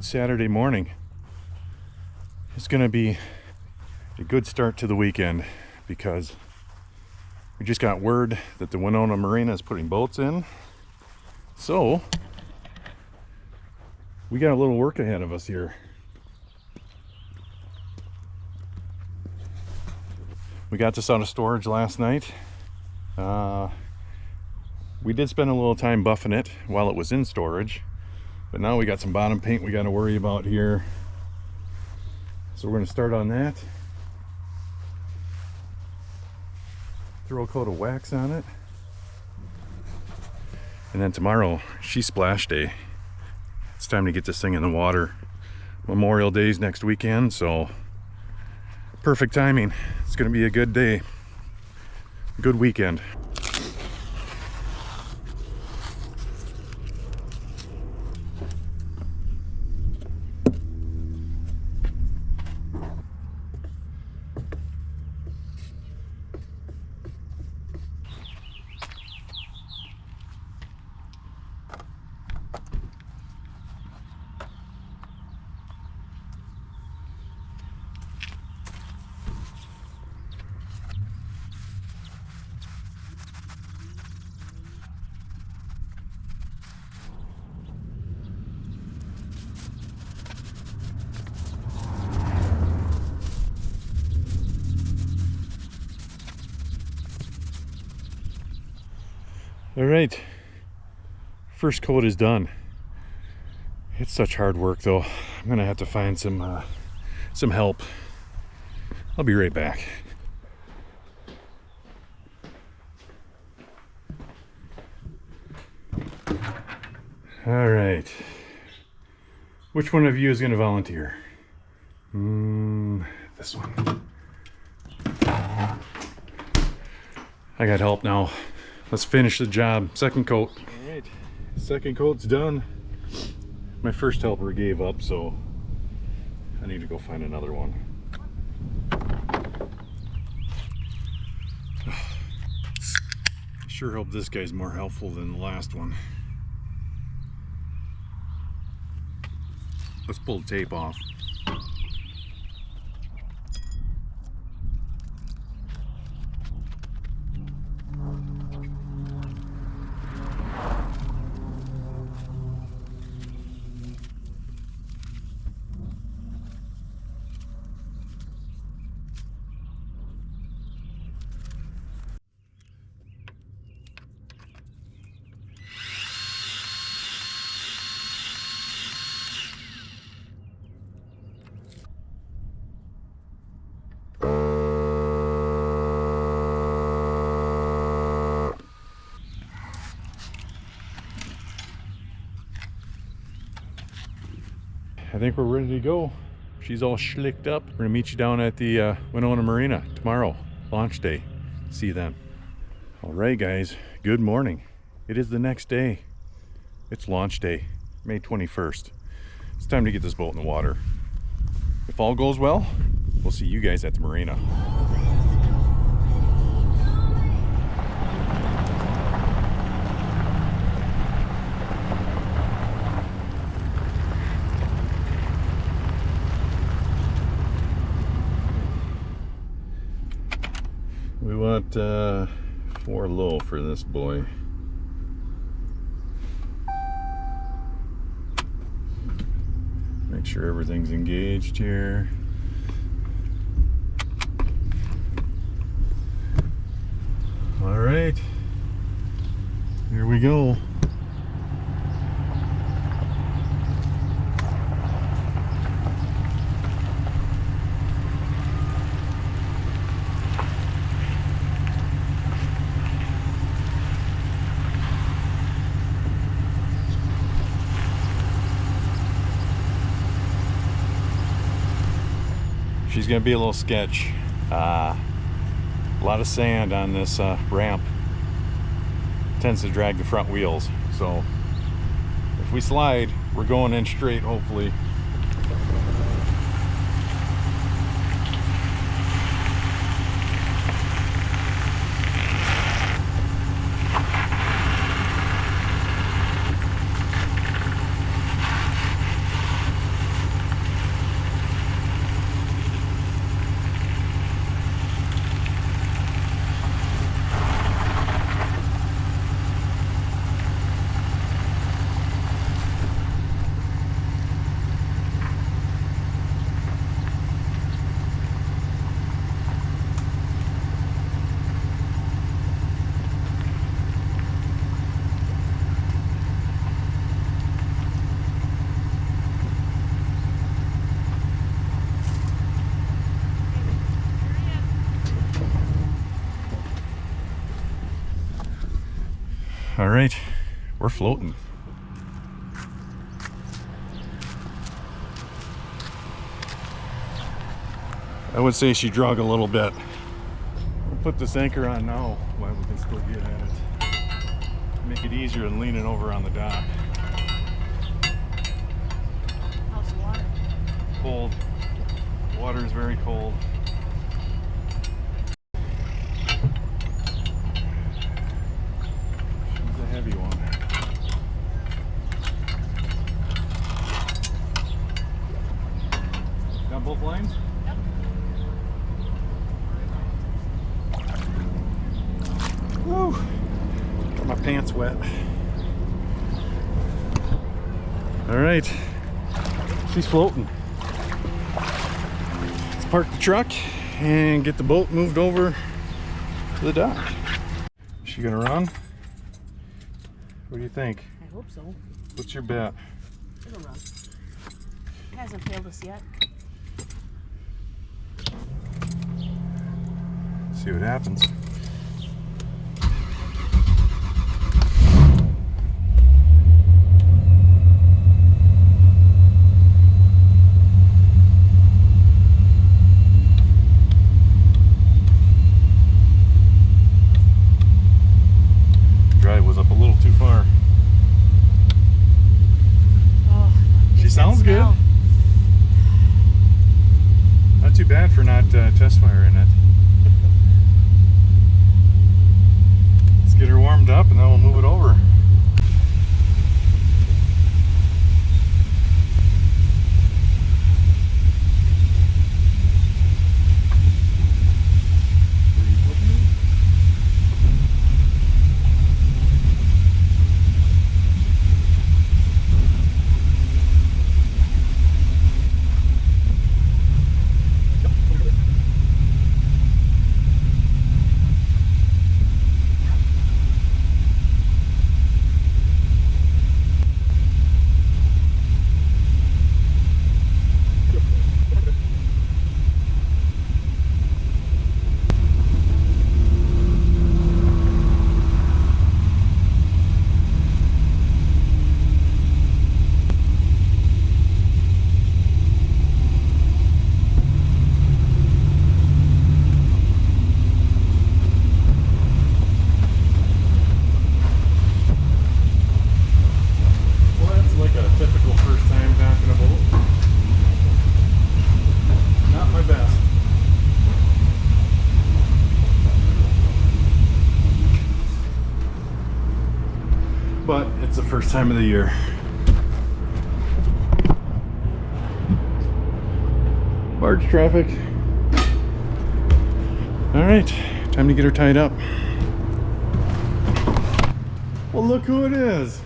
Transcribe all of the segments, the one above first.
good Saturday morning. It's gonna be a good start to the weekend because we just got word that the Winona Marina is putting boats in. So we got a little work ahead of us here. We got this out of storage last night. We did spend a little time buffing it while it was in storage, but now we got some bottom paint we got to worry about here. So we're going to start on that. Throw a coat of wax on it. And then tomorrow, she's splash day. It's time to get this thing in the water. Memorial Day's next weekend, so perfect timing. It's going to be a good day. Good weekend. All right, first coat is done. It's such hard work though. I'm gonna have to find some help. I'll be right back. All right, which one of you is gonna volunteer? This one. I got help now. Let's finish the job. Second coat. All right, second coat's done. My first helper gave up, so I need to go find another one. I sure hope this guy's more helpful than the last one. Let's pull the tape off. I think we're ready to go. She's all schlicked up. We're gonna meet you down at the Winona Marina tomorrow, launch day. See you then. All right, guys, good morning. It is the next day. It's launch day, May 21st. It's time to get this boat in the water. If all goes well, we'll see you guys at the marina. We want 4 low for this boy. Make sure everything's engaged here. All right, here we go. She's gonna be a little sketch. A lot of sand on this ramp. Tends to drag the front wheels. So if we slide, we're going in straight, hopefully. All right, we're floating. I would say she drug a little bit. We'll put this anchor on now while we can still get at it. Make it easier than leaning over on the dock. How's the water? Cold. Water is very cold. She's a heavy one. Got both lines? Yep. Woo! Got my pants wet. All right, she's floating. Let's park the truck and get the boat moved over to the dock. Is she gonna run? What do you think? I hope so. What's your bet? It'll run. It hasn't failed us yet. See what happens. Drive was up a little too far. Oh, She sounds good. smell. Not too bad for not test firing it. Let's get her warmed up and then we'll move it over. Typical first time docking a boat. Not my best. But it's the first time of the year. Barge traffic. All right, time to get her tied up. Well, look who it is.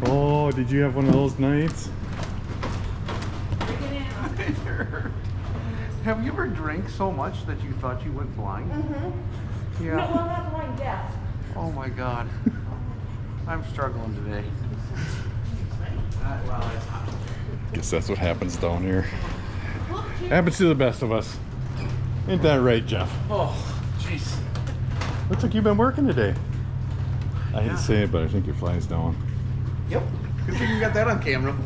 Oh, did you have one of those nights? Have you ever drank so much that you thought you went blind? Mm-hmm. Yeah. No, well, not blind, deaf. Oh my God. I'm struggling today. Well, it's hot. Guess that's what happens down here. Happens to the best of us. Ain't that right, Jeff? Oh, jeez. Looks like you've been working today. I hate to say it, but I think your fly's down. Yep. Good thing you got that on camera.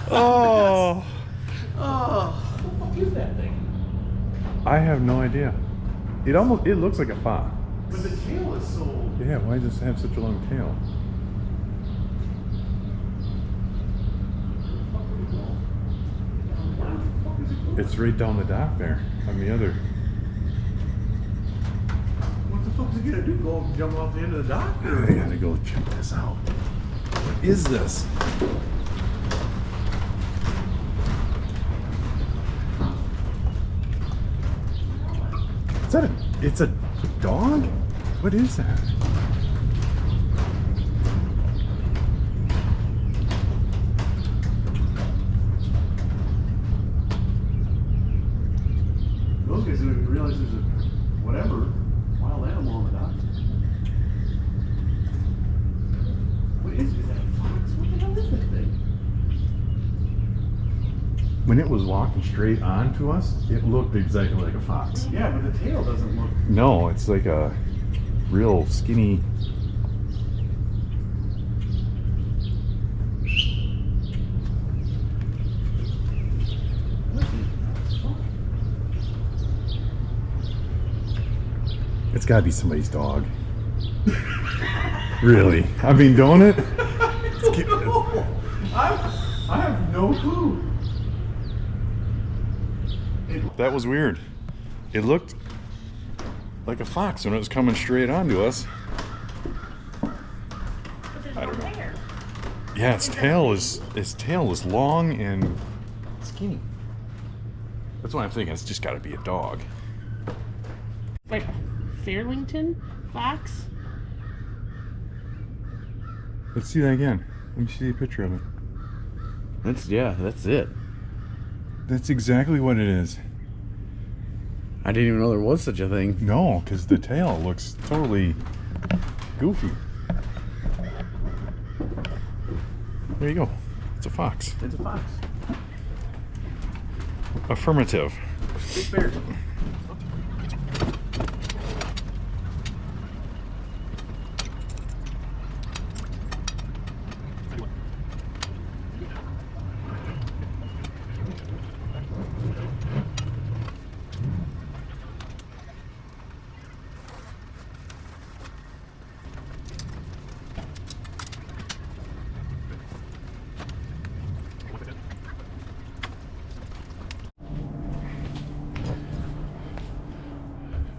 Oh, Oh. What the fuck is that thing? I have no idea. It looks like a fox. But the tail is so... Yeah, why does it have such a long tail? It's right down the dock there on the other. What the fuck is it gonna do? Go jump off the end of the dock? Or? I gotta go check this out. What is this? Is that it's a dog? What is that? Those guys didn't even realize there's a whatever wild animal on the dock. What is that? A fox? What the hell is that thing? when it was walking straight onto us, it looked exactly like a fox. Yeah, but the tail doesn't look. No, it's like a real skinny. It's gotta be somebody's dog. Really? I mean, don't it? I have no clue. That was weird. It looked like a fox when it was coming straight onto us. I don't know. Yeah, its tail is long and skinny. That's what I'm thinking. It's just got to be a dog. Like Fairlington fox? Let's see that again. Let me see a picture of it. That's it. That's exactly what it is. I didn't even know there was such a thing. No, because the tail looks totally goofy. There you go. It's a fox. It's a fox. Affirmative. Big bear.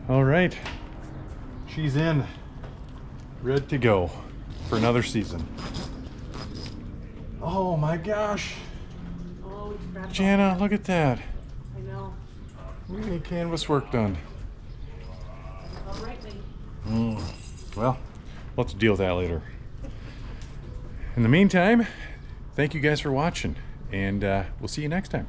All right. She's in. Ready to go for another season. Oh my gosh. Oh, we forgot about Jana, look at that. I know. We need canvas work done. All right, then. Well, we'll have to deal with that later. In the meantime, thank you guys for watching, and we'll see you next time.